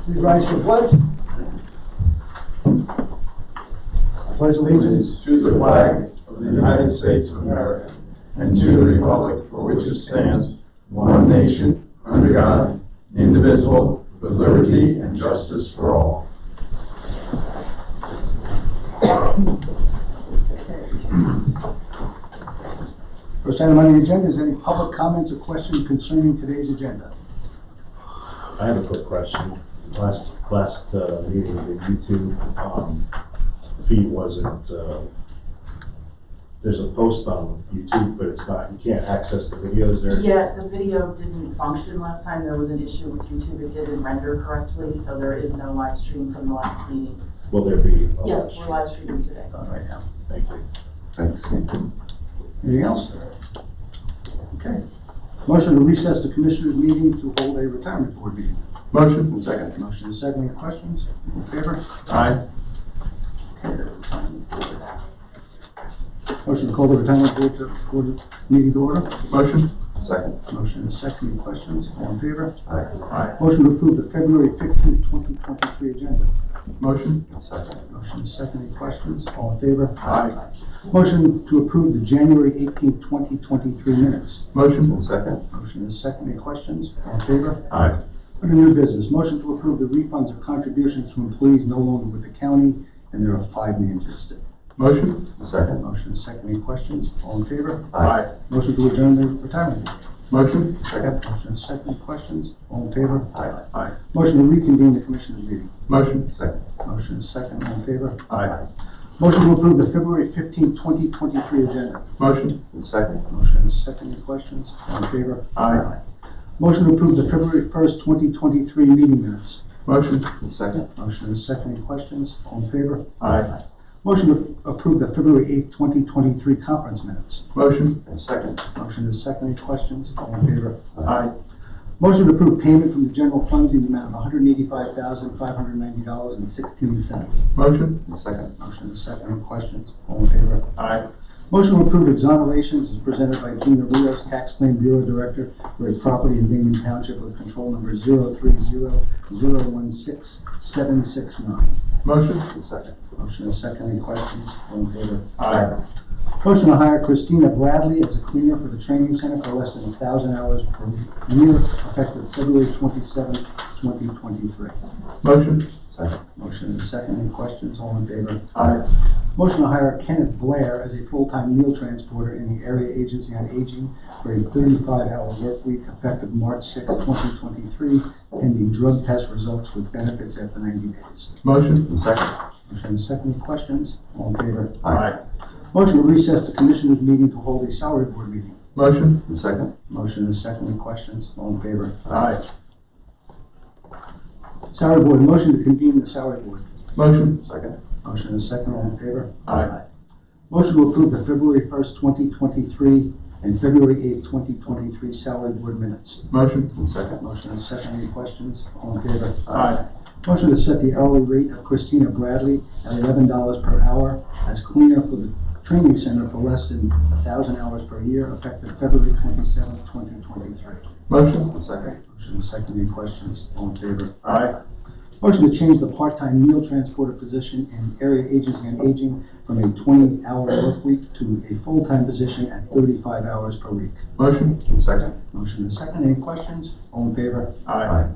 Please rise for the pledge. I pledge allegiance to the flag of the United States of America and to the republic for which it stands, one nation, under God, indivisible, with liberty and justice for all. First item on the agenda is any public comments or questions concerning today's agenda. I have a quick question. Last meeting, the YouTube feed wasn't, there's a post on YouTube, but it's not, you can't access the videos there. Yeah, the video didn't function last time. There was an issue with YouTube. It didn't render correctly, so there is no live stream from the last meeting. Will there be? Yes, we're live streaming today. Right now. Thank you. Thanks. Anything else? Okay. Motion to recess the commissioners meeting to hold a retirement board meeting. Motion and second. Motion is second. Any questions? In favor? Aye. Motion to call the retirement board meeting to order. Motion. Second. Motion is second. Any questions? All in favor? Aye. Motion to approve the February 15th, 2023 agenda. Motion. Second. Motion is second. Any questions? All in favor? Aye. Motion to approve the January 18th, 2023 minutes. Motion. Second. Motion is second. Any questions? All in favor? Aye. Under new business, motion to approve the refunds of contributions to employees no longer with the county, and there are 5 names listed. Motion. Second. Motion is second. Any questions? All in favor? Aye. Motion to adjourn the retirement board. Motion. Second. Motion is second. Any questions? All in favor? Aye. Motion to reconvene the commissioners meeting. Motion. Second. Motion is second. All in favor? Aye. Motion to approve the February 15th, 2023 agenda. Motion. Second. Motion is second. Any questions? All in favor? Aye. Motion to approve the February 1st, 2023 meeting minutes. Motion. Second. Motion is second. Any questions? All in favor? Aye. Motion to approve the February 8th, 2023 conference minutes. Motion. Second. Motion is second. Any questions? All in favor? Aye. Motion to approve payment from the general funds in the amount of $185,590.16. Motion. Second. Motion is second. Any questions? All in favor? Aye. Motion to approve exonerations is presented by Gina Rios, Tax Claim Bureau Director, for a property in Damon Township with control number 030016769. Motion. Second. Motion is second. Any questions? All in favor? Aye. Motion to hire Christina Bradley as a cleaner for the training center for less than 1,000 hours per year, effective February 27th, 2023. Motion. Second. Motion is second. Any questions? All in favor? Aye. Motion to hire Kenneth Blair as a full-time meal transporter in the Area Agency on Aging for a 35-hour work week, effective March 6, 2023, pending drug test results with benefits after 90 days. Motion. Second. Motion is second. Any questions? All in favor? Aye. Motion to recess the commissioners meeting to hold a salary board meeting. Motion. Second. Motion is second. Any questions? All in favor? Aye. Salary board, motion to convene the salary board. Motion. Second. Motion is second. All in favor? Aye. Motion to approve the February 1st, 2023 and February 8th, 2023 salary board minutes. Motion. Second. Motion is second. Any questions? All in favor? Aye. Motion to set the hourly rate of Christina Bradley at $11 per hour as cleaner for the training center for less than 1,000 hours per year, effective February 27th, 2023. Motion. Second. Motion is second. Any questions? All in favor? Aye. Motion to change the part-time meal transporter position in Area Agency on Aging from a 20-hour work week to a full-time position at 35 hours per week. Motion. Second. Motion is second. Any questions? All in favor? Aye.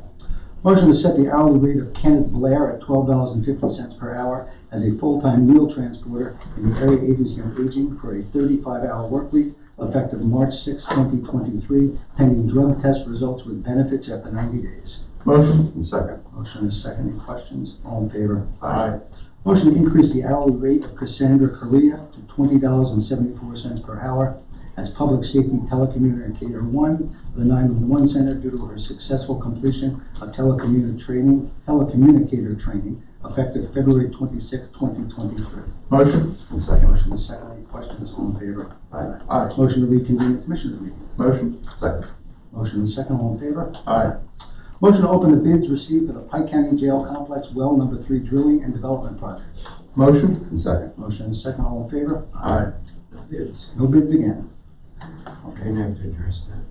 Motion to set the hourly rate of Kenneth Blair at $12.50 per hour as a full-time meal transporter in the Area Agency on Aging for a 35-hour work week, effective March 6, 2023, pending drug test results with benefits after 90 days. Motion. Second. Motion is second. Any questions? All in favor? Aye. Motion to increase the hourly rate of Cassandra Correa to $20.74 per hour as Public Safety Telecommunicator 1 of the 911 Center due to her successful completion of telecommunicator training effective February 26, 2023. Motion. Second. Motion is second. Any questions? All in favor? Aye. Motion to reconvene the commissioners meeting. Motion. Second. Motion is second. All in favor? Aye. Motion to open the bids received for the Pike County Jail Complex Well Number 3 Drilling and Development Project. Motion. Second. Motion is second. All in favor? Aye. No bids again. Okay, now to address that.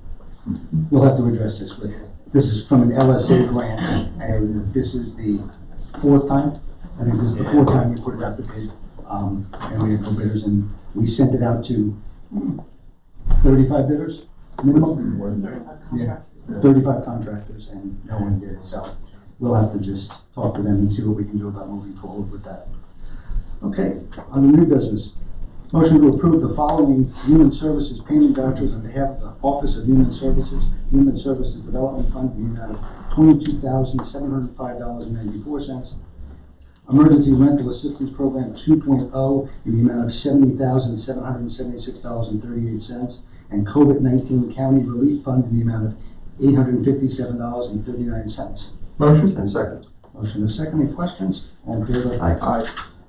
We'll have to address this with This is from an LSA grant, and this is the fourth time. I think this is the fourth time we put it out to bid, and we had no bidders, and we sent it out to 35 bidders minimum. Yeah, 35 contractors, and no one did. So we'll have to just talk to them and see what we can do about moving forward with that. Okay, on the new business. Motion to approve the following Human Services payment vouchers on behalf of the Office of Human Services Development Fund in the amount of $22,705.94. Emergency Rental Assistance Program 2.0 in the amount of $70,776.38. And COVID-19 County Relief Fund in the amount of $857.39. Motion. And second. Motion is second. Any questions? All in favor? Aye.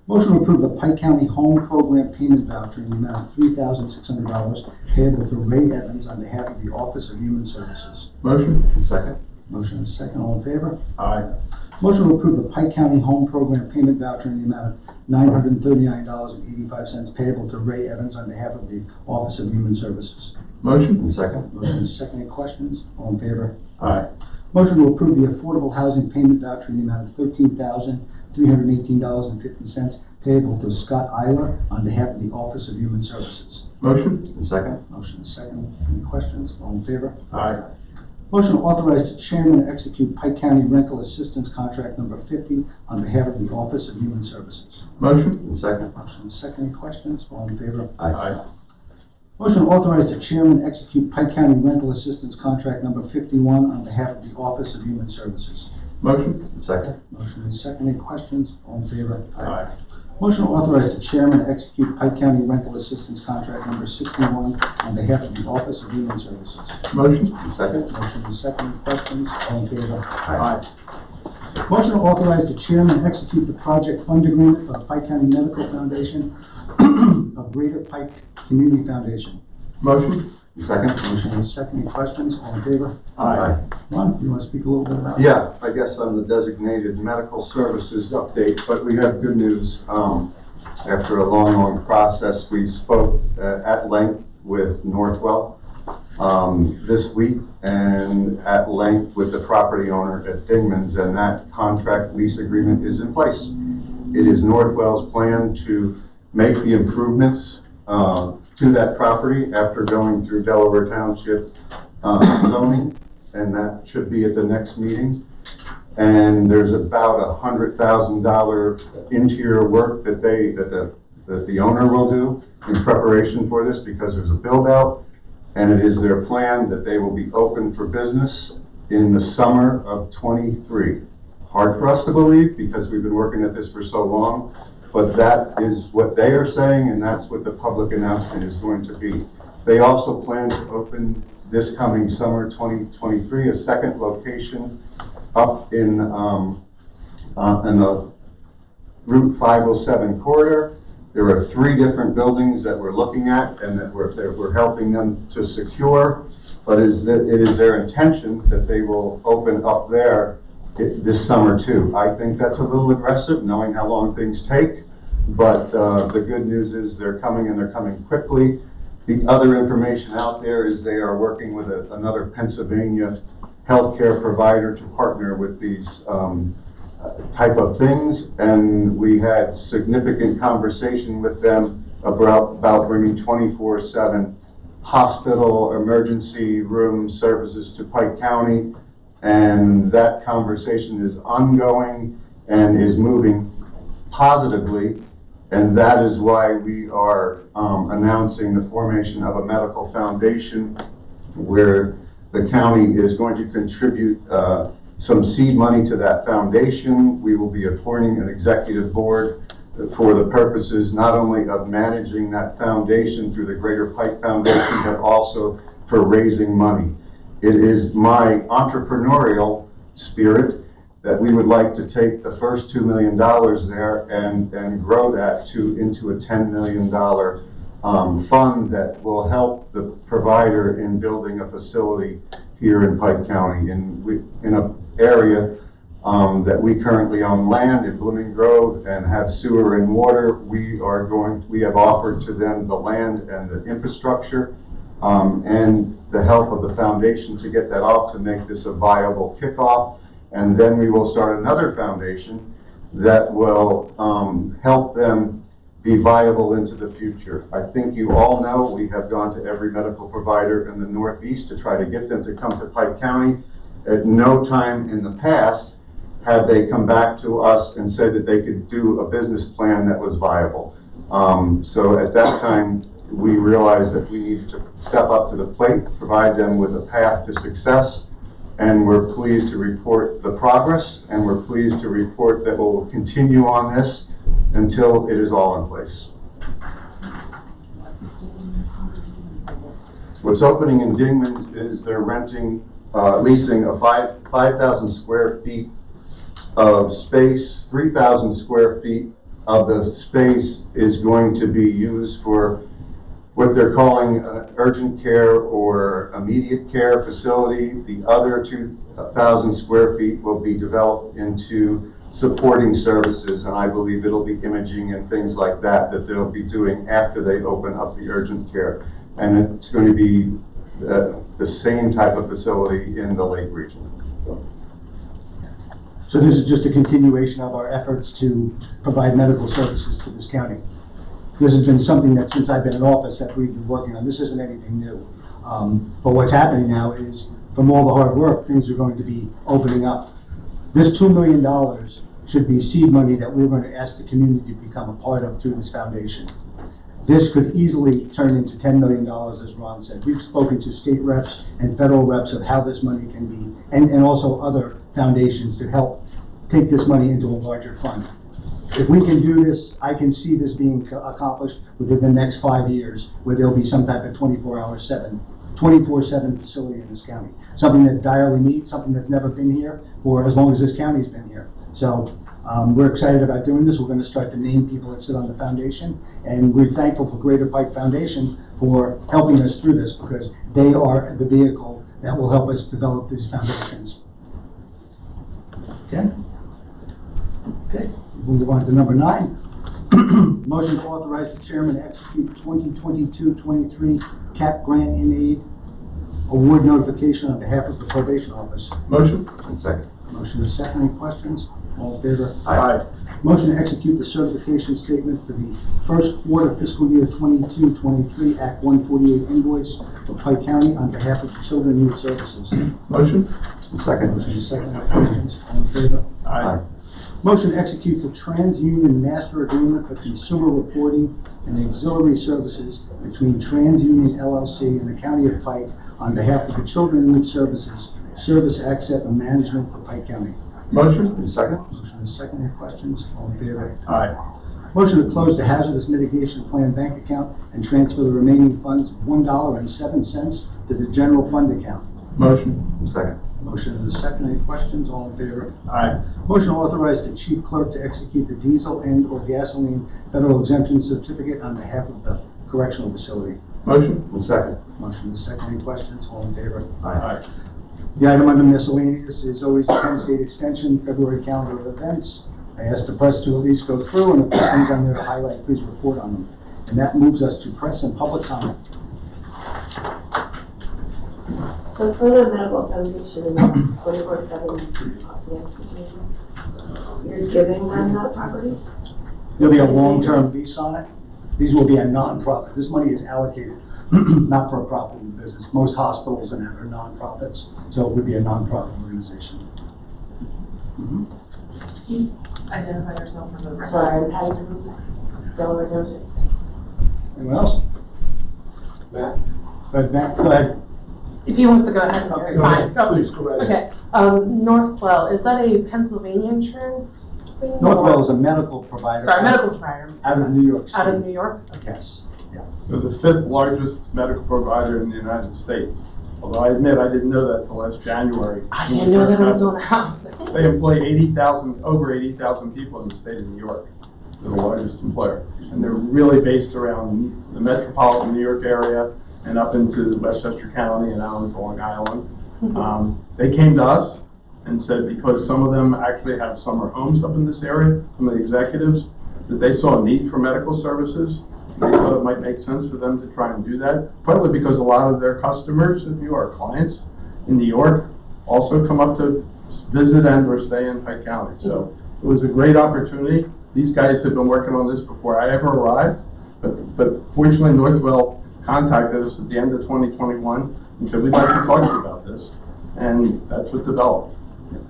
Motion to approve the Pike County Home Program Payment Voucher in the amount of $3,600 payable to Ray Evans on behalf of the Office of Human Services. Motion. And second. Motion is second. All in favor? Aye. Motion to approve the Pike County Home Program Payment Voucher in the amount of $939.85 payable to Ray Evans on behalf of the Office of Human Services. Motion. And second. Motion is second. Any questions? All in favor? Aye. Motion to approve the Affordable Housing Payment Voucher in the amount of $13,318.50 payable to Scott Eiler on behalf of the Office of Human Services. Motion. And second. Motion is second. Any questions? All in favor? Aye. Motion to authorize the chairman to execute Pike County Rental Assistance Contract number 50 on behalf of the Office of Human Services. Motion. And second. Motion is second. Any questions? All in favor? Aye. Motion to authorize the chairman to execute Pike County Rental Assistance Contract number 51 on behalf of the Office of Human Services. Motion. And second. Motion is second. Any questions? All in favor? Aye. Motion to authorize the chairman to execute Pike County Rental Assistance Contract number 61 on behalf of the Office of Human Services. Motion. And second. Motion is second. Any questions? All in favor? Aye. Motion to authorize the chairman to execute the project fund agreement for the Pike County Medical Foundation of Greater Pike Community Foundation. Motion. Second. Motion is second. Any questions? All in favor? Aye. Ron, you want to speak a little bit about it? Yeah, I guess I'm the designated medical services update, but we have good news. After a long process, we spoke at length with Northwell this week and at length with the property owner at Dingman's, and that contract lease agreement is in place. It is Northwell's plan to make the improvements to that property after going through Delaware Township zoning, and that should be at the next meeting. And there's about $100,000 interior work that the owner will do in preparation for this, because there's a build out, and it is their plan that they will be open for business in the summer of '23. Hard for us to believe because we've been working at this for so long, but that is what they are saying, and that's what the public announcement is going to be. They also plan to open this coming summer 2023 a second location up in the Route 507 corridor. There are 3 different buildings that we're looking at and that we're helping them to secure, but it is their intention that they will open up there this summer too. I think that's a little aggressive, knowing how long things take, but the good news is they're coming, and they're coming quickly. The other information out there is they are working with another Pennsylvania healthcare provider to partner with these type of things, and we had significant conversation with them about bringing 24/7 hospital emergency room services to Pike County, and that conversation is ongoing and is moving positively, and that is why we are announcing the formation of a medical foundation where the county is going to contribute some seed money to that foundation. We will be appointing an executive board for the purposes not only of managing that foundation through the Greater Pike Foundation, but also for raising money. It is my entrepreneurial spirit that we would like to take the first $2 million there and grow that into a $10 million fund that will help the provider in building a facility here in Pike County, in an area that we currently own land in Blooming Grove and have sewer and water. We have offered to them the land and the infrastructure, and the help of the foundation to get that off, to make this a viable kickoff. And then we will start another foundation that will help them be viable into the future. I think you all know we have gone to every medical provider in the Northeast to try to get them to come to Pike County. At no time in the past had they come back to us and said that they could do a business plan that was viable. So at that time, we realized that we needed to step up to the plate, provide them with a path to success, and we're pleased to report the progress, and we're pleased to report that we'll continue on this until it is all in place. What's opening in Dingman's is they're leasing a 5,000 square feet of space. 3,000 square feet of the space is going to be used for what they're calling an urgent care or immediate care facility. The other 2,000 square feet will be developed into supporting services, and I believe it'll be imaging and things like that they'll be doing after they open up the urgent care. And it's going to be the same type of facility in the Lake region. So this is just a continuation of our efforts to provide medical services to this county. This has been something that since I've been in office that we've been working on. This isn't anything new. But what's happening now is, from all the hard work, things are going to be opening up. This $2 million should be seed money that we're going to ask the community to become a part of through this foundation. This could easily turn into $10 million, as Ron said. We've spoken to state reps and federal reps of how this money can be, and also other foundations to help take this money into a larger fund. If we can do this, I can see this being accomplished within the next 5 years, where there'll be some type of 24/7 facility in this county. Something that direly needs, something that's never been here for as long as this county's been here. So we're excited about doing this. We're going to start to name people that sit on the foundation, and we're thankful for Greater Pike Foundation for helping us through this, because they are the vehicle that will help us develop these foundations. Okay? Okay, we'll move on to number 9. Motion to authorize the chairman to execute 2022-23 CAP grant in aid award notification on behalf of the probation office. Motion? And second. Motion is second. Any questions? All in favor? Aye. Motion to execute the certification statement for the first quarter fiscal year 22-23 Act 148 invoice for Pike County on behalf of the Children and Youth Services. Motion? And second. Motion is second. Any questions? All in favor? Aye. Motion to execute the TransUnion Master Agreement for Consumer Reporting and Auxiliary Services between TransUnion LLC and the County of Pike on behalf of the Children and Youth Services, Service Access and Management for Pike County. Motion? And second. Motion is second. Any questions? All in favor? Aye. Motion to close the Hazardous Mitigation Plan bank account and transfer the remaining funds of $1.07 to the general fund account. Motion? And second. Motion is second. Any questions? All in favor? Aye. Motion to authorize the chief clerk to execute the diesel and/or gasoline federal exemption certificate on behalf of the correctional facility. Motion? And second. Motion is second. Any questions? All in favor? Aye. The item under miscellaneous is always the Penn State Extension February calendar of events. I asked the press to at least go through, and if there's things on there to highlight, please report on them. And that moves us to press and public comment. So for the medical foundation and 24/7 hospital situation, you're giving them that property? There'll be a long-term lease on it. These will be a non-profit. This money is allocated, not for a profitable business. Most hospitals and that are non-profits, so it would be a non-profit organization. Identify yourself for the record. Sorry, I'm Patty Cruz, Delaware Township. Anyone else? Matt? Go ahead, Matt. Go ahead. If you want to go ahead, Okay, it's go fine. ahead. Go. Please, go right ahead. Okay, Northwell, is that a Pennsylvania insurance thing? Northwell or- is a medical provider. Sorry, medical provider. Out of New York State. Out of New York? Yes. Yeah. They're the 5th largest medical provider in the United States. Although I admit I didn't know that till last January. I didn't know that it was on the house. They employ over 80,000 people in the state of New York. They're the largest employer. And they're really based around the metropolitan New York area and up into Westchester County and out into Long Island. They came to us and said, because some of them actually have summer homes up in this area, some of the executives, that they saw a need for medical services. they thought it might make sense for them to try and do that, partly because a lot of their customers, if you are clients in New York, also come up to visit and or stay in Pike County. So it was a great opportunity. These guys had been working on this before I ever arrived, but fortunately Northwell contacted us at the end of 2021 and said, we'd like to talk to you about this. And that's what developed.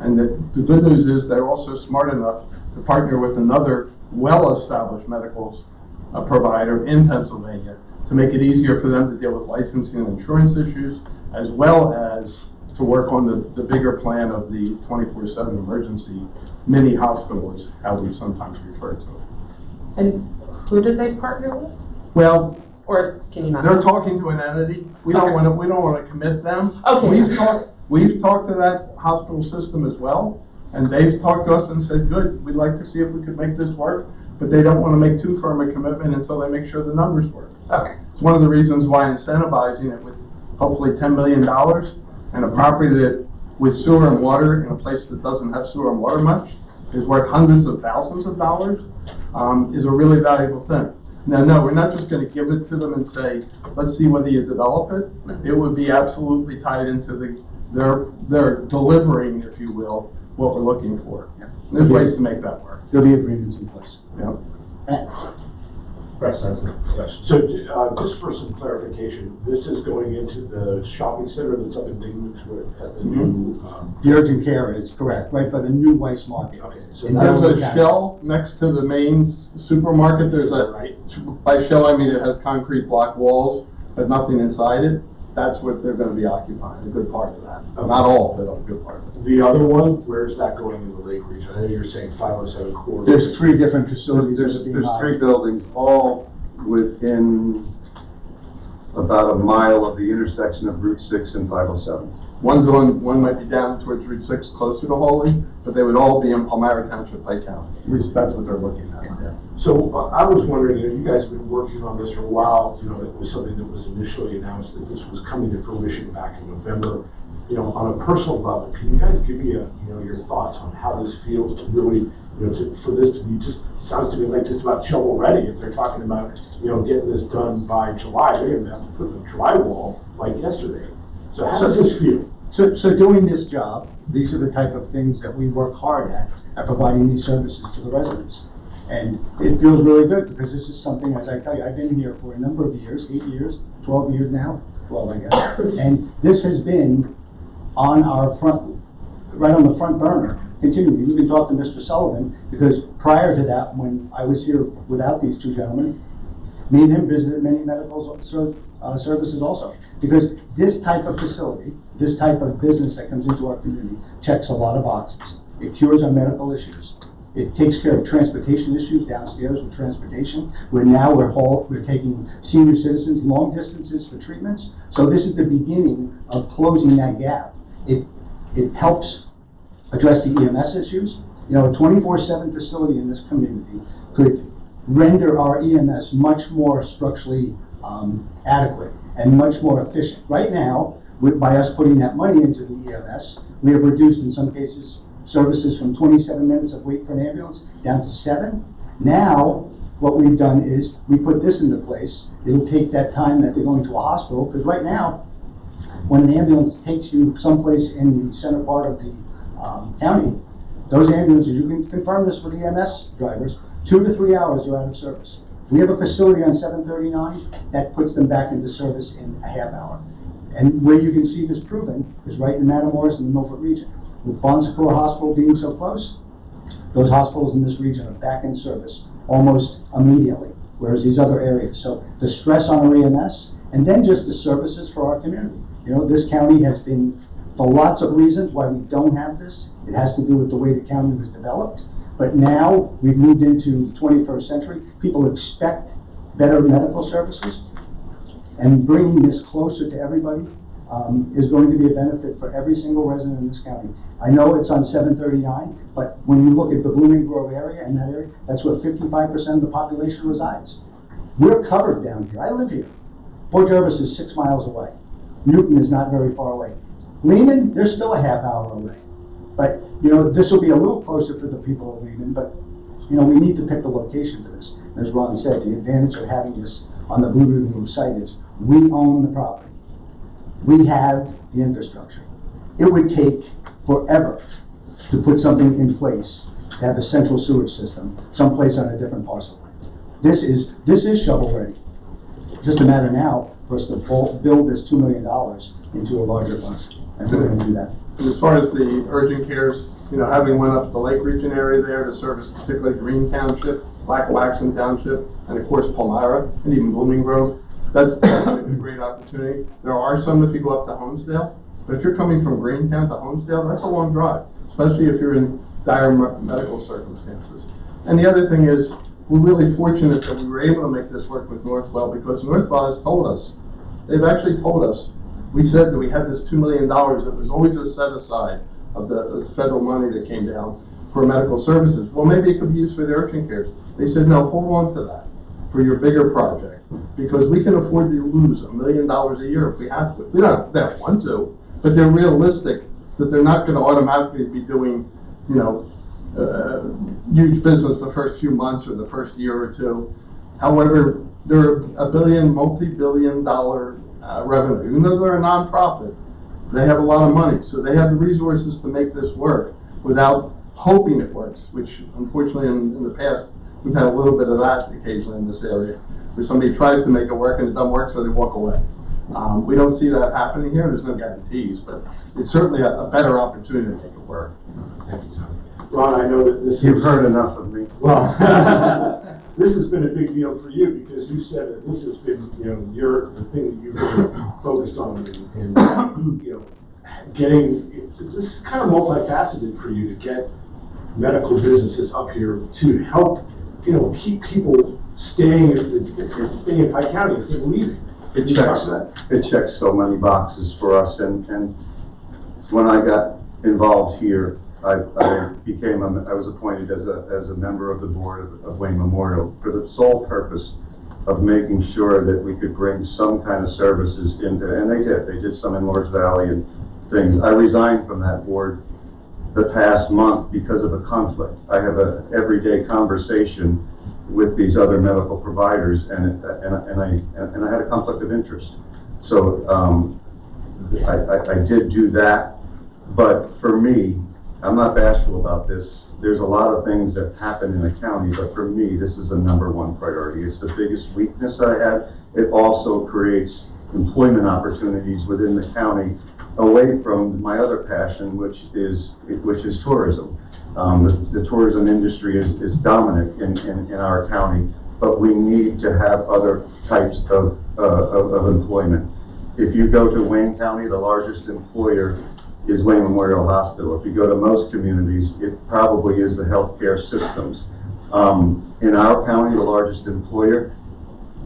And the good news is they're also smart enough to partner with another well-established medical provider in Pennsylvania to make it easier for them to deal with licensing and insurance issues, as well as to work on the bigger plan of the 24/7 emergency mini hospital is how we sometimes refer to it. And who did they partner with? Well, Or can you not? they're talking to an entity. We don't Okay. want to commit them. Okay. We've talked to that hospital system as well, and they've talked to us and said, good, we'd like to see if we could make this work, but they don't want to make too firm a commitment until they make sure the numbers work. Okay. It's one of the reasons why incentivizing it with hopefully $10 million and a property that with sewer and water in a place that doesn't have sewer and water much is worth hundreds of thousands of dollars is a really valuable thing. Now, no, we're not just going to give it to them and say, let's see whether you develop it. It would be absolutely tied into their delivering, if you will, what we're looking for. There's ways to make that work. There'll be agreements in place. Yeah. Press has a question. So just for some clarification, this is going into the shopping center that's up in Dingman's at the new. The urgent care is correct, right by the new Weiss Market. Okay, so And There's that's- a shell next to the main supermarket. There's a, by shell I mean it has concrete block walls, but nothing inside it. That's what they're going to be occupying, a good part of that. Not all, but a good part of it. the other one, where's that going in the Lake region? I know you're saying 507 corridor. There's 3 different facilities that are There's being 3 buildings, all within about a mile of the intersection of Route 6 and 507. One might be down towards Route 6, closer to Holly, but they would all be in Palmyra Township, Pike County. At least that's what they're looking at. So I was wondering, you guys have been working on this for a while. It was something that was initially announced that this was coming to fruition back in November. On a personal level, can you guys give me your thoughts on how this feels to really, for this to be just, sounds to me like just about shovel ready. If they're talking about, getting this done by July, they're going to have to put the drywall like yesterday. So how does this feel? So doing this job, these are the type of things that we work hard at providing these services to the residents. And it feels really good because this is something, as I tell you, I've been here for a number of years, 8 years, 12 years now, 12 I guess. And this has been on our front, right on the front burner, continuing. You can talk to Mr. Sullivan because prior to that, when I was here without these 2 gentlemen, me and him visited many medical services also. Because this type of facility, this type of business that comes into our community checks a lot of boxes. It cures our medical issues. It takes care of transportation issues downstairs with transportation. We're taking senior citizens long distances for treatments. So this is the beginning of closing that gap. It helps address the EMS issues. A 24/7 facility in this community could render our EMS much more structurally adequate and much more efficient. Right now, by us putting that money into the EMS, we have reduced in some cases services from 27 minutes of wait for an ambulance down to 7. Now, what we've done is we put this into place. It'll take that time that they're going to a hospital, because right now, when an ambulance takes you someplace in the center part of the county, those ambulances, you can confirm this with EMS drivers, 2 to 3 hours are out of service. We have a facility on 739 that puts them back into service in a half hour. And where you can see this proven is right in Matamoros and the Milford region. With Bon Secours Hospital being so close, those hospitals in this region are back in service almost immediately, whereas these other areas. So the stress on our EMS, and then just the services for our community. This county has been, for lots of reasons why we don't have this. It has to do with the way the county was developed. But now we've moved into the 21st century. People expect better medical services. And bringing this closer to everybody is going to be a benefit for every single resident in this county. I know it's on 739, but when you look at the Blooming Grove area and that area, that's where 55% of the population resides. We're covered down here. I live here. Port Jervis is 6 miles away. Newton is not very far away. Lehman, they're still a half hour away. But, this will be a little closer for the people of Lehman, but you know, we need to pick the location for this. As Ron said, the advantage of having this on the Blue Ribbon Grove site is we own the property. We have the infrastructure. It would take forever to put something in place, to have a central sewage system someplace on a different parcel line. This is shovel ready. Just a matter now for us to build this $2 million into a larger fund, and we're gonna do that. And as far as the urgent cares, you know, having went up the Lake Region area there to service particularly Green Township, Black Waxen Township, and of course Palmyra, and even Blooming Grove, that's a great opportunity. There are some if you go up to Homestead, but if you're coming from Greentown to Homestead, that's a long drive, especially if you're in dire medical circumstances. And the other thing is, we're really fortunate that we were able to make this work with Northwell, because Northwell has told us, they've actually told us, we said that we had this $2 million that was always a set aside of the federal money that came down for medical services. Well, maybe it could be used for the urgent cares. They said, no, hold on to that for your bigger project, because we can afford to lose $1 million a year if we have to. We don't want to, but they're realistic that they're not going to automatically be doing, you know, huge business the first few months or the first year or two. However, they're a multi-billion dollar revenue. Even though they're a nonprofit, they have a lot of money, so they have the resources to make this work without hoping it works, which unfortunately in the past, we've had a little bit of that occasionally in this area, where somebody tries to make it work and it doesn't work, so they walk away. We don't see that happening here. There's no guarantees, but it's certainly a better opportunity to make it work. Thank you, Tom. Ron, I know that this You've heard enough of me. Well, this has been a big deal for you, because you said that this has been, you know, the thing that you've been focused on in you know, getting, this is kind of multifaceted for you to get medical businesses up here to help, you know, keep people staying in Pike County instead of leaving. It checks so many boxes for us, and when I got involved here, I was appointed as a member of the board of Wayne Memorial for the sole purpose of making sure that we could bring some kind of services into, and they did some in Lords Valley and things. I resigned from that board the past month because of a conflict. I have a everyday conversation with these other medical providers, and I had a conflict of interest. So I did do that, but for me, I'm not bashful about this. There's a lot of things that happen in the county, but for me, this is the #1 priority. It's the biggest weakness I have. It also creates employment opportunities within the county away from my other passion, which is tourism. The tourism industry is dominant in our county, but we need to have other types of employment. If you go to Wayne County, the largest employer is Wayne Memorial Hospital. If you go to most communities, it probably is the healthcare systems. In our county, the largest employer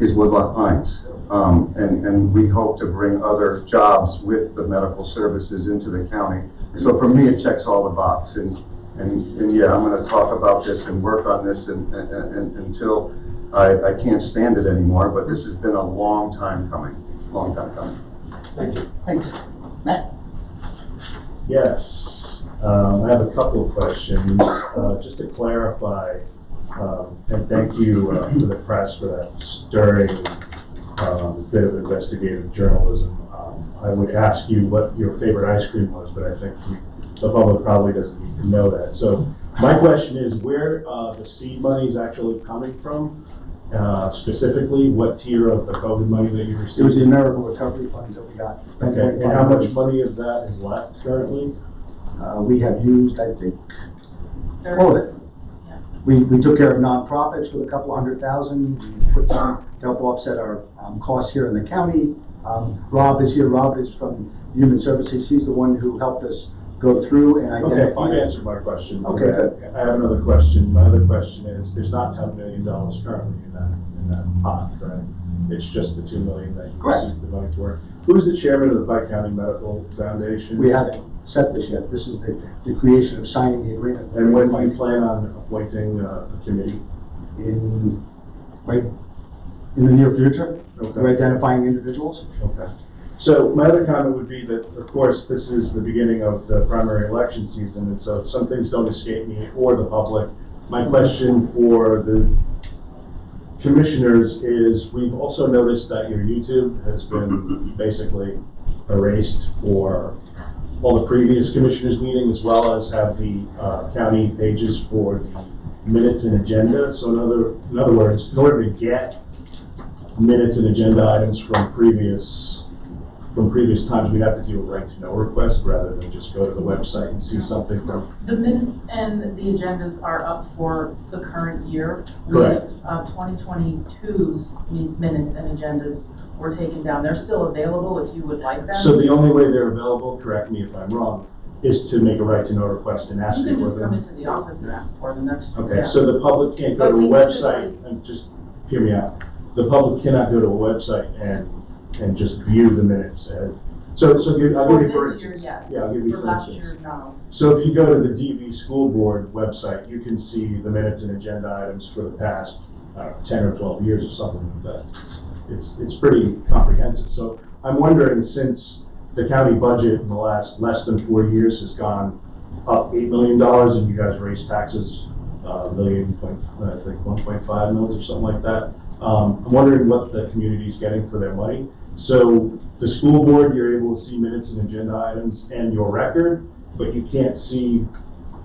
is Woodloch Pines. And we hope to bring other jobs with the medical services into the county. So for me, it checks all the boxes. And yeah, I'm going to talk about this and work on this until I can't stand it anymore. But this has been a long time coming. Thank you. Thanks. Matt? Yes, I have a couple of questions. Just to clarify, and thank you to the press for that stirring bit of investigative journalism. I would ask you what your favorite ice cream was, but I think the public probably doesn't need to know that. So my question is where the seed money is actually coming from. Specifically, what tier of the COVID money that you received? It was the American Recovery Funds that we got. Okay, and how much money of that is left currently? We have used, I think, all of it. Yeah. We took care of nonprofits with a couple $100,000. We put some to help offset our costs here in the county. Rob is here. Rob is from Human Services. He's the one who helped us go through and identify. Okay, you answered my question. Okay, good. I have another question. My other question is, there's not $10 million currently in that pot, right? It's just the $2 million that you received the money for. Who's the chairman of the Pike County Medical Foundation? We haven't set this yet. This is the creation of signing the agreement. And when do you plan on appointing a committee? Right in the near future. Okay. We're identifying individuals. Okay. So my other comment would be that, of course, this is the beginning of the primary election season, and so some things don't escape me or the public. My question for the commissioners is, we've also noticed that your YouTube has been basically erased for all the previous commissioners meeting, as well as have the county pages for the minutes and agenda. So in other words, in order to get minutes and agenda items from previous times, we'd have to do a right to know request rather than just go to the website and see something from. The minutes and the agendas are up for the current year. Correct. 2022's minutes and agendas were taken down. They're still available if you would like them. So the only way they're available, correct me if I'm wrong, is to make a right to know request and ask You for can just come them. into the office and ask for them. That's, Okay, yeah. so the public can't go But to a we website typically- and just, hear me out. The public cannot go to a website and just view the minutes. So I'll give you For for this year, instance. yes. Yeah, I'll give you For for last instance. year, no. So if you go to the DV School Board website, you can see the minutes and agenda items for the past 10 or 12 years or something like that. It's pretty comprehensive. So I'm wondering, since the county budget in the last less than 4 years has gone up $8 million and you guys raised taxes I think 1.5 mils or something like that. I'm wondering what the community's getting for their money. So the school board, you're able to see minutes and agenda items and your record, but you can't see,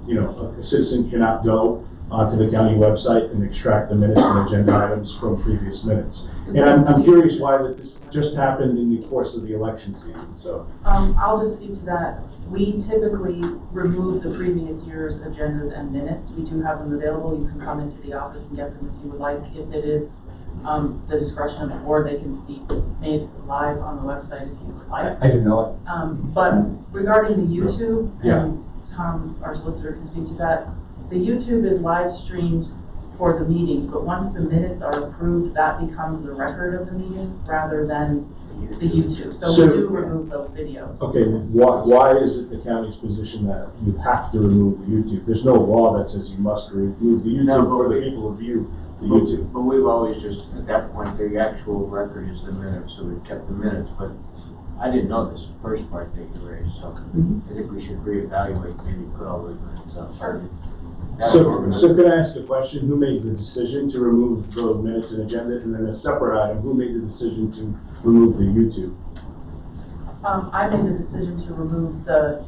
a citizen cannot go onto the county website and extract the minutes and agenda items from previous minutes. And I'm curious why that this just happened in the course of the election season, so. I'll just speak to that. We typically remove the previous year's agendas and minutes. We do have them available. You can come into the office and get them if you would like. If it is the discretion of the board, they can be made live on the website if you would like. I didn't know it. But regarding the YouTube, Yeah. and Tom, our solicitor, can speak to that. The YouTube is live streamed for the meetings, but once the minutes are approved, that becomes the record of the meeting rather than the YouTube. So So- we do remove those videos. Okay, why is it the county's position that you have to remove the YouTube? There's no law that says you must remove the No, YouTube but for the we- people who view the YouTube. But we've always just, at that point, the actual record is the minutes, so we've kept the minutes, but I didn't know this first part that you raised, so I think we should reevaluate, maybe put all those minutes up. Sure. So could I ask a question? Who made the decision to remove the minutes and agenda? And then a separate item, who made the decision to remove the YouTube? I made the decision to remove the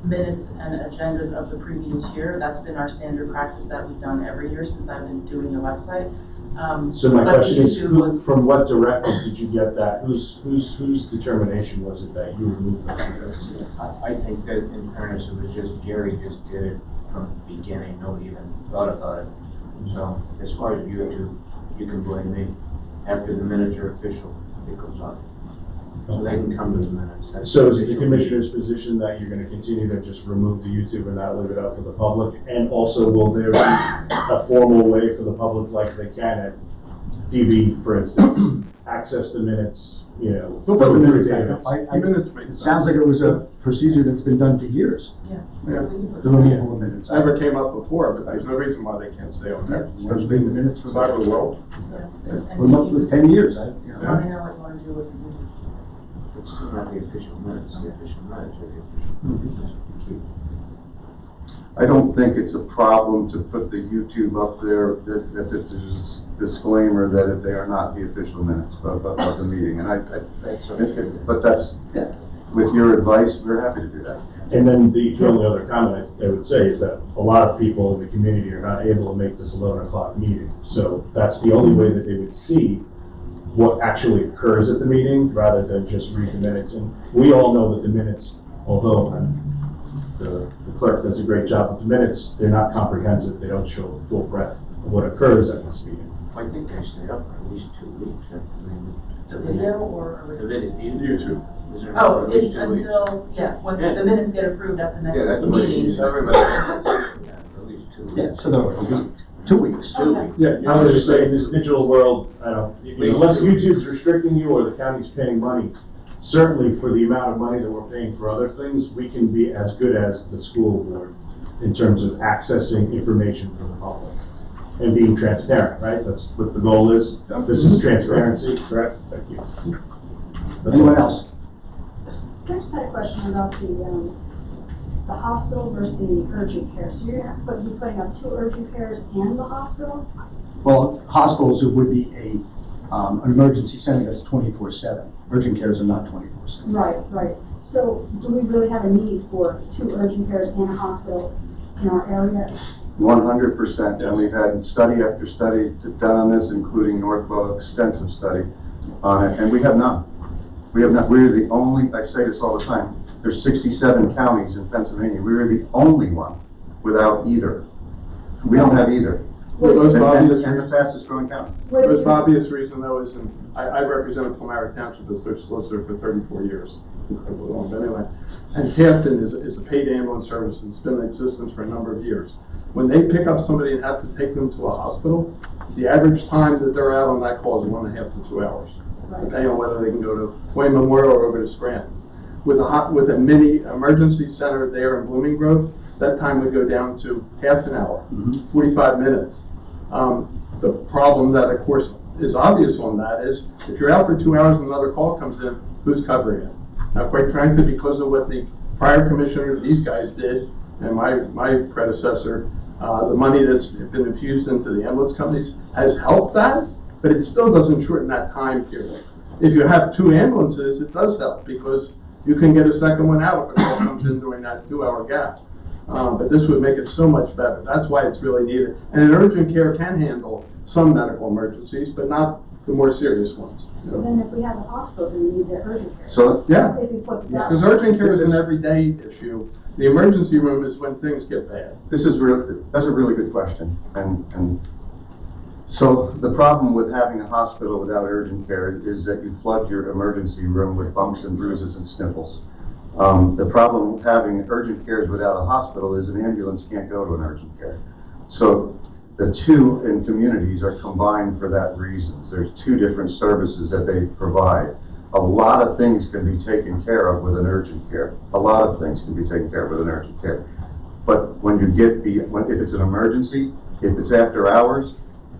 minutes and agendas of the previous year. That's been our standard practice that we've done every year since I've been doing the website. So my But the question is, YouTube was- from what directive did you get that? Whose determination was it that you removed those minutes? I think that in fairness, it was just Gary just did it from the beginning, nobody even thought about it. So as far as YouTube, you can blame me. After the minutes are official, it goes on. So they can come to the minutes. That's So is it the official. commissioner's position that you're gonna continue to just remove the YouTube and not leave it up to the public? And also, will there be a formal way for the public, like they can at DV, for instance, access the minutes, We'll put the minutes back up. Minutes make It sense. sounds like it was a procedure that's been done for years, Yeah. Yeah. the removal of minutes. It's never came up before, but there's no reason why they can't stay on there. There's been the minutes for Side of the world. for most of 10 years. Let me know what you want to do with the YouTube. It's still not the official minutes, the official minutes are the official minutes. I don't think it's a problem to put the YouTube up there if it's a disclaimer that if they are not the official minutes of the meeting. And but that's, with your advice, we're happy to do that. And then the only other comment I would say is that a lot of people in the community are not able to make this 11 o'clock meeting. So that's the only way that they would see what actually occurs at the meeting, rather than just read the minutes. And we all know that the minutes, although the clerk does a great job with the minutes, they're not comprehensive. They don't show the full breadth of what occurs at this meeting. I think they stay up for at least 2 weeks. The video or? The video, YouTube. is it Oh, at least 2 weeks? until, yeah, when Yeah. the minutes get approved at the Yeah, that's next what meeting. everybody has, yeah, at least 2 weeks. Yeah, so there will be 2 weeks. Okay. Yeah, I was just saying, this digital world, unless YouTube's restricting you or the county's paying money, certainly for the amount of money that we're paying for other things, we can be as good as the school board in terms of accessing information from the public and being transparent, right? That's what the goal is. This is transparency, correct? Thank you. That's Anyone all. else? I just had a question about the the hospital versus the urgent care. So you're gonna be putting up 2 urgent cares and the hospital? Well, hospitals, it would be an emergency center that's 24/7. Urgent cares are not 24/7. Right, right. So do we really have a need for 2 urgent cares and a hospital in our area? 100%, and we've had study after study done on this, including Northwell, extensive study on it, and we have none. We have not. We're the only, I say this all the time, there's 67 counties in Pennsylvania. We're the only one without either. We don't have either. The most obvious And the fastest growing county. The most obvious reason though is, and I represented Palmyra Township as their solicitor for 34 years. But anyway, and Hampton is a paid ambulance service that's been in existence for a number of years. When they pick up somebody and have to take them to a hospital, the average time that they're out on that call is 1.5 to 2 hours, depending on whether they can go to Wayne Memorial or over to Scranton. With a mini emergency center there in Blooming Grove, that time would go down to half an hour, 45 minutes. The problem that, of course, is obvious on that is if you're out for 2 hours and another call comes in, who's covering it? Now, quite frankly, because of what the prior commissioner, these guys did, and my predecessor, the money that's been infused into the ambulance companies has helped that, but it still doesn't shorten that time period. If you have 2 ambulances, it does help because you can get a second one out if a call comes in during that 2-hour gap. But this would make it so much better. That's why it's really needed. And an urgent care can handle some medical emergencies, but not the more serious ones. So then if we have a hospital, do we need the urgent care? So, yeah, If we put because urgent care is an everyday issue. The emergency room is when things get bad. that's a really good question. And so the problem with having a hospital without urgent care is that you flood your emergency room with bumps and bruises and sniffles. The problem with having urgent cares without a hospital is an ambulance can't go to an urgent care. So the two in communities are combined for that reason. There's 2 different services that they provide. A lot of things can be taken care of with an urgent care. A lot of things can be taken care of with an urgent care. But when you get if it's an emergency, if it's after hours,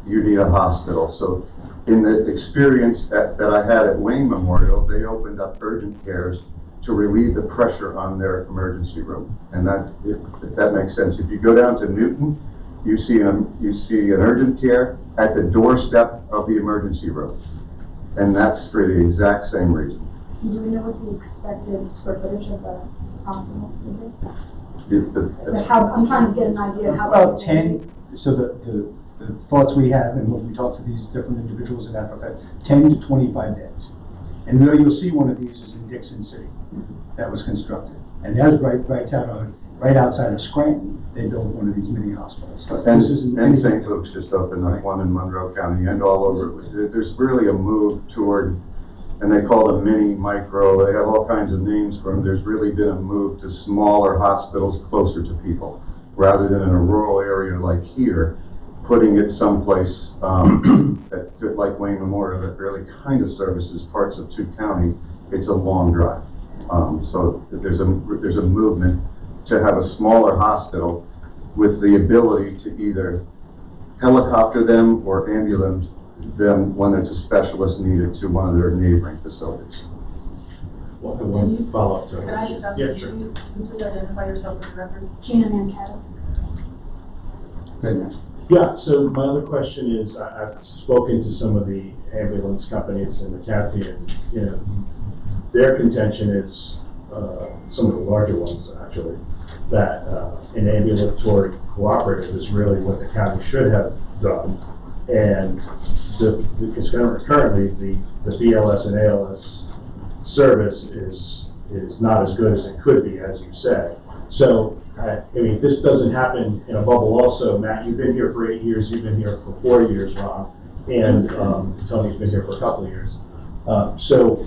you need a hospital. So in the experience that I had at Wayne Memorial, they opened up urgent cares to relieve the pressure on their emergency room. And if that makes sense. If you go down to Newton, you see an urgent care at the doorstep of the emergency room. And that's for the exact same reason. Do we know what the expected square footage of the hospital is? I'm trying to get an idea of how. About 10, so the thoughts we have and when we talk to these different individuals in that profession, 10 to 25 beds. And where you'll see one of these is in Dixon City that was constructed. And that was right outside of Scranton, they built one of these mini hospitals. And St. Luke's just opened up one in Monroe County and all over. There's really a move toward, and they call them mini, micro, they have all kinds of names for them. There's really been a move to smaller hospitals closer to people, rather than in a rural area like here, putting it someplace like Wayne Memorial that really kind of services parts of 2 counties. It's a long drive. So there's a movement to have a smaller hospital with the ability to either helicopter them or ambulance them when it's a specialist needed to one of their neighboring facilities. One follow-up. Can I just ask, Yeah, can sure. you please identify yourself for the record? Gina Mankato. Good. Yeah, so my other question is, I've spoken to some of the ambulance companies in the county, and their contention is, some of the larger ones actually, that an ambulatory cooperative is really what the county should have done. And because currently the BLS and ALS service is not as good as it could be, as you say. So, I mean, if this doesn't happen in a bubble also, Matt, you've been here for 8 years, you've been here for 4 years, Ron, and Tony's been here for a couple of years. So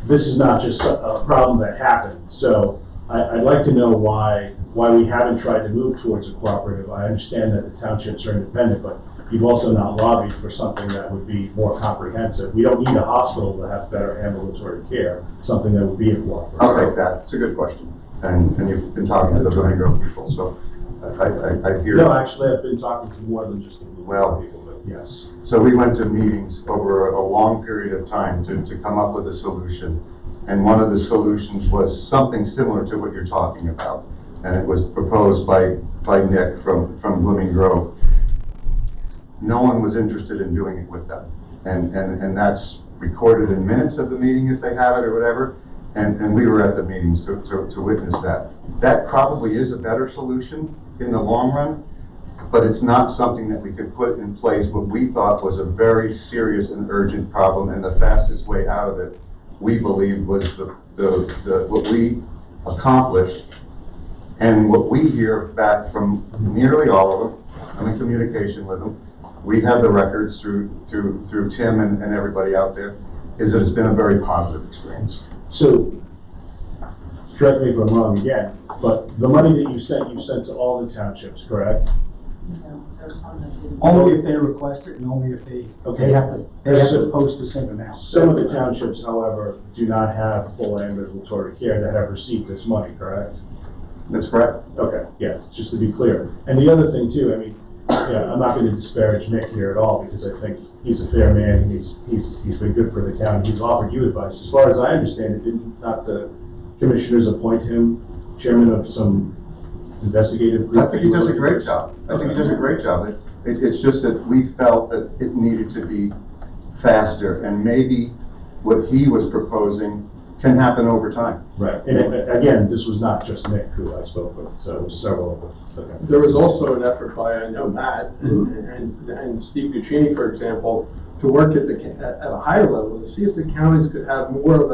this is not just a problem that happened. So I'd like to know why we haven't tried to move towards a cooperative. I understand that the townships are independent, but you've also not lobbied for something that would be more comprehensive. We don't need a hospital to have better ambulatory care, something that would be a cooperative. I'll take that. It's a good question. And you've been talking to the Blooming Grove people, so I hear. No, actually, I've been talking to more than just the Blooming Well, Grove people, but yes. So we went to meetings over a long period of time to come up with a solution. And one of the solutions was something similar to what you're talking about. and it was proposed by Nick from Blooming Grove. No one was interested in doing it with them. And that's recorded in minutes of the meeting if they have it or whatever. And we were at the meetings to witness that. That probably is a better solution in the long run, but it's not something that we could put in place what we thought was a very serious and urgent problem, and the fastest way out of it, we believe, was what we accomplished. And what we hear back from nearly all of them, I'm in communication with them, we have the records through Tim and everybody out there, is that it's been a very positive experience. So, correct me if I'm wrong again, but the money that you sent to all the townships, correct? No, there's some that didn't. Only if they request it, and only if they have to post the same amount. Some of the townships, however, do not have full ambulatory care that have received this money, correct? That's correct. Okay, yeah, just to be clear. And the other thing too, I mean, yeah, I'm not going to disparage Nick here at all, because I think he's a fair man. He's been good for the county. He's offered you advice. As far as I understand it, did not the commissioners appoint him chairman of some investigative group? I think he does a great job. I think he does a great job. It's just that we felt that it needed to be faster, and maybe what he was proposing can happen over time. Right, and again, this was not just Nick who I spoke with, so it was several of them. Okay. There was also an effort by, I know, Matt and Steve Guccini, for example, to work at a higher level to see if the counties could have more of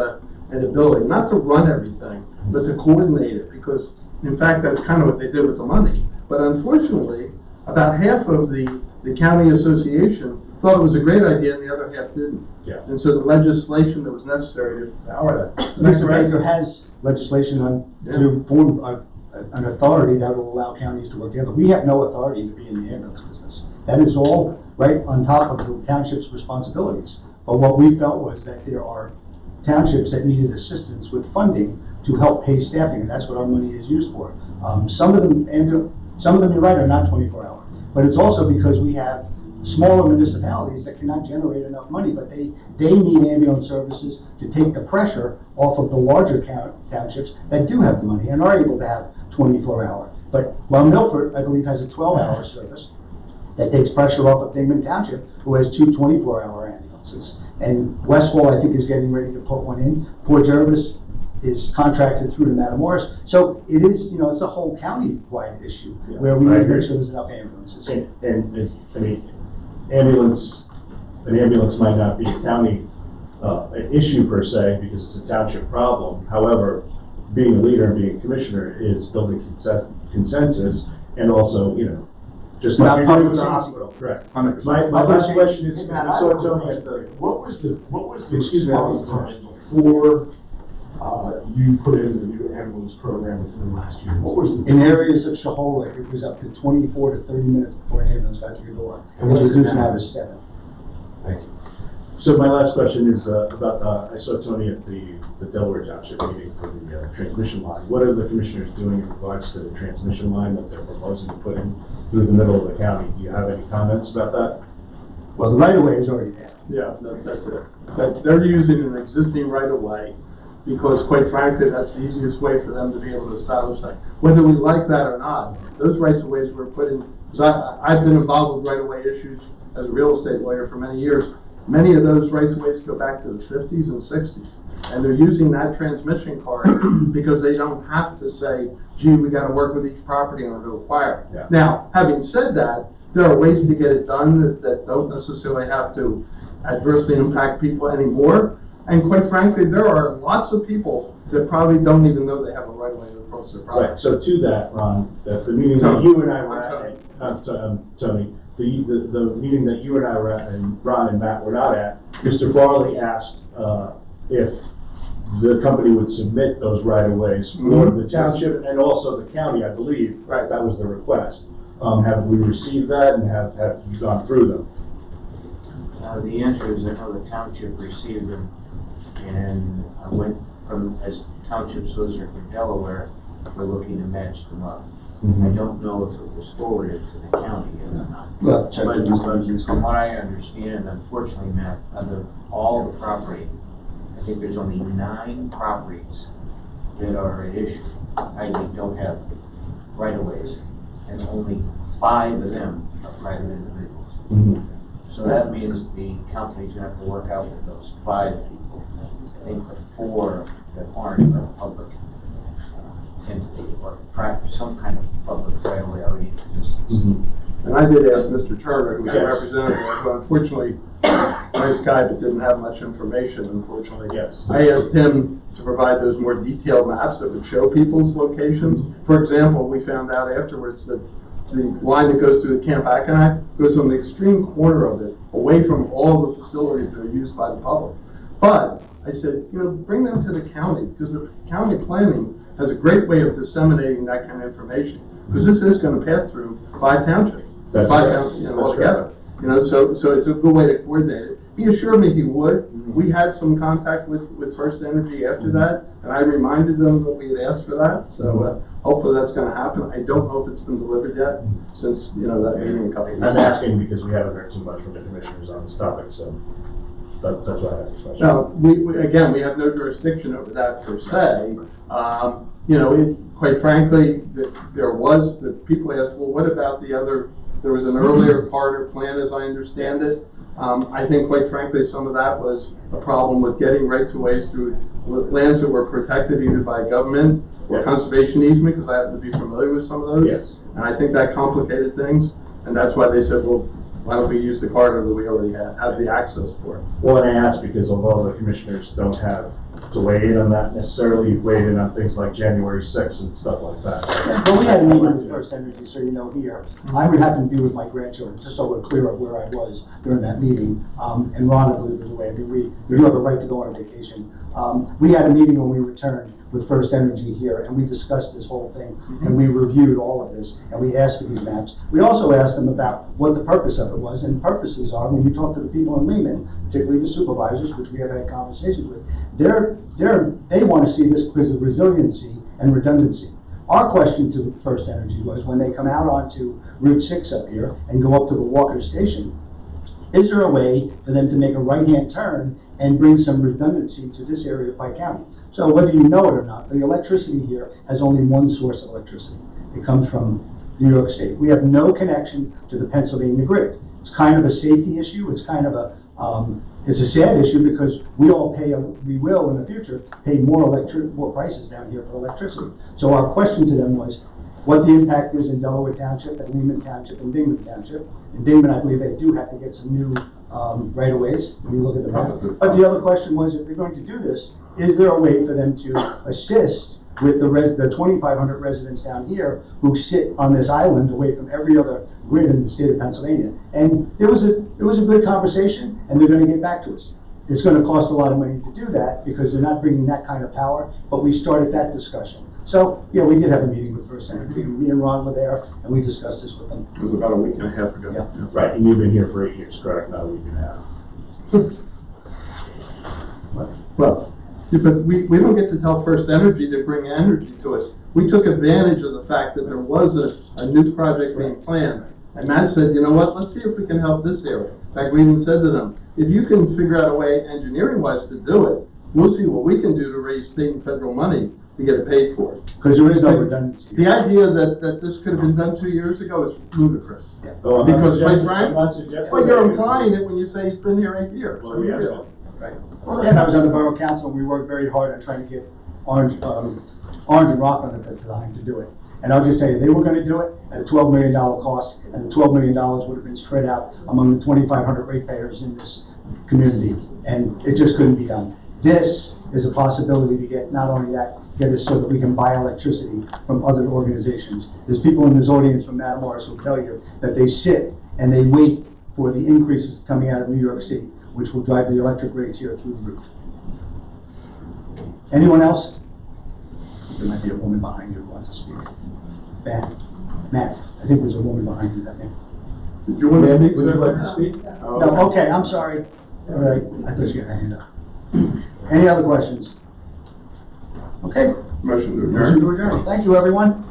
an ability, not to run everything, but to coordinate it, because in fact, that's kind of what they did with the money. But unfortunately, about half of the county association thought it was a great idea and the other half didn't. Yeah. And so the legislation that was necessary to power that. Mr. Baker has legislation to form an authority that will allow counties to work together. We have no authority to be in the ambulance business. That is all right on top of the township's responsibilities. But what we felt was that there are townships that needed assistance with funding to help pay staffing, and that's what our money is used for. Some of them, you're right, are not 24-hour. But it's also because we have smaller municipalities that cannot generate enough money, but they need ambulance services to take the pressure off of the larger townships that do have the money and are able to have 24-hour. But while Milford, I believe, has a 12-hour service that takes pressure off of Dingman Township, who has 2 24-hour ambulances. And Westfall, I think, is getting ready to put one in. Port Jervis is contracted through to Matamoros. So it is, it's a whole county-wide issue where we need to make sure there's enough ambulances. And I mean, an ambulance might not be a county issue per se, because it's a township problem. However, being a leader and being a commissioner is building consensus, and also, just like you're doing with the hospital. Correct. My last question is, what was the response time before you put in the new ambulance program within the last year? What was the in areas of Shahola, it was up to 24 to 30 minutes before an ambulance got to your door. And it's reduced now to 7. Thank you. So my last question is about, I saw Tony at the Delaware Township meeting for the transmission line. What are the commissioners doing in regards to the transmission line that they're proposing to put in through the middle of the county? Do you have any comments about that? Well, the right-of-way is already there. Yeah, that's it. They're using an existing right-of-way because, quite frankly, that's the easiest way for them to be able to establish that. Whether we like that or not, those rights-of-ways were put in, because I've been involved with right-of-way issues as a real estate lawyer for many years. Many of those rights-of-ways go back to the 50s and 60s, and they're using that transmission card because they don't have to say, gee, we got to work with each property owner to acquire it. Yeah. Now, having said that, there are ways to get it done that don't necessarily have to adversely impact people anymore. And quite frankly, there are lots of people that probably don't even know they have a right of way to approach their property. Right. So to that, Ron, the meeting that you and I were at, Tony, the meeting that you and I were at, and Ron and Matt were not at, Mr. Farley asked if the company would submit those right-of-ways for the township and also the county, I believe. Right. That was the request. Have we received that, and have you gone through them? The answer is I know the township received them, and I went from, as township solicitor for Delaware, we're looking to match them up. I don't know if it was forwarded to the county or not. Well, check with these budgets. From what I understand, unfortunately, Matt, out of all the property, I think there's only 9 properties that are at issue. I don't have right-of-ways, and only 5 of them are private individuals. Mhm. So that means the county's gonna have to work out with those 5 people. I think the 4 that aren't a public entity or practice some kind of public right-of-way already exists. Mhm. And I did ask Mr. Turner, who's a Yes. representative, but unfortunately, nice guy, but didn't have much information, unfortunately. Yes. I asked him to provide those more detailed maps that would show people's locations. For example, we found out afterwards that the line that goes through the Camp Akronai goes on the extreme corner of it, away from all the facilities that are used by the public. But I said, bring them to the county, because the county planning has a great way of disseminating that kind of information, because this is going to pass through 5 townships. That's By right. county, That's altogether. So it's a good way to coordinate it. He assured me he would. We had some contact with First Energy after that, and I reminded them that we had asked for that. So hopefully that's going to happen. I don't know if it's been delivered yet, since that meeting a couple of I'm weeks. asking because we haven't heard too much from the commissioners on this topic, so that's why I asked the question. Now, we have no jurisdiction over that per se. Quite frankly, there was, the people asked, well, what about the other, there was an earlier Carter plan, as I understand it. I think, quite frankly, some of that was a problem with getting rights of ways through lands that were protected either by government or Yeah. conservation easement, because I happen to be familiar with some of those. Yes. And I think that complicated things, and that's why they said, well, why don't we use the Carter that we already have the access for? Well, and I ask because although the commissioners don't have to weigh in on that necessarily, you've weighed in on things like January 6th and stuff like that. But we had a meeting with First Energy, so here. I would happen to be with my grandchildren, just so we're clear of where I was during that meeting. And Ron, I believe, was away. I mean, we do have a right to go on vacation. We had a meeting when we returned with First Energy here, and we discussed this whole thing, and we reviewed all of this, and we asked for these maps. We also asked them about what the purpose of it was, and purposes are, when you talk to the people in Lehman, particularly the supervisors, which we have had conversations with, they want to see this because of resiliency and redundancy. Our question to First Energy was, when they come out onto Route 6 up here and go up to the Walker Station, is there a way for them to make a right-hand turn and bring some redundancy to this area of Pike County? So whether you know it or not, the electricity here has only one source of electricity. It comes from New York State. We have no connection to the Pennsylvania grid. It's kind of a safety issue. It's kind of it's a sad issue because we all we will in the future pay more prices down here for electricity. So our question to them was what the impact is in Delaware Township and Lehman Township and Dingman Township. In Dingman, I believe they do have to get some new right-of-ways when you look at the map. But the other question was, if they're going to do this, is there a way for them to assist with the 2,500 residents down here who sit on this island away from every other grid in the state of Pennsylvania? And it was a good conversation, and they're going to get back to us. It's going to cost a lot of money to do that because they're not bringing that kind of power, but we started that discussion. So, yeah, we did have a meeting with First Energy. Me and Ron were there, and we discussed this with them. It was about a week and a half ago. Yeah. Right, and you've been here for 8 years, correct? Not a week and a half. Well, yeah, but we don't get to tell First Energy to bring energy to us. We took advantage of the fact that there was a new project being planned. And Matt said, you know what, let's see if we can help this area. In fact, we even said to them, if you can figure out a way engineering-wise to do it, we'll see what we can do to raise state and federal money to get it paid for. Because there is no redundancy. The idea that this could have been done 2 years ago is ludicrous. Yeah. Oh, Because quite I'm frankly, not suggesting. well, you're implying it when you say he's been here 8 years. Well, we have Right. Well, and I was on the Borough Council, and we worked very hard on trying to get Orange and Rockland at the time to do it. And I'll just tell you, they were gonna do it at a $12 million cost, and the $12 million would have been spread out among the 2,500 ratepayers in this community, and it just couldn't be done. This is a possibility to get, not only that, get us so that we can buy electricity from other organizations. There's people in this audience from Matamoros who tell you that they sit and they wait for the increases coming out of New York City, which will drive the electric rates here through the roof. Anyone else? There might be a woman behind you who wants to speak. Matt, I think there's a woman behind you that may. Did you want to speak? Would you like to speak? No, okay, I'm sorry. All right, I thought you had your hand up. Any other questions? Okay, Motion to motion adjourn. to adjourn. Thank you, everyone.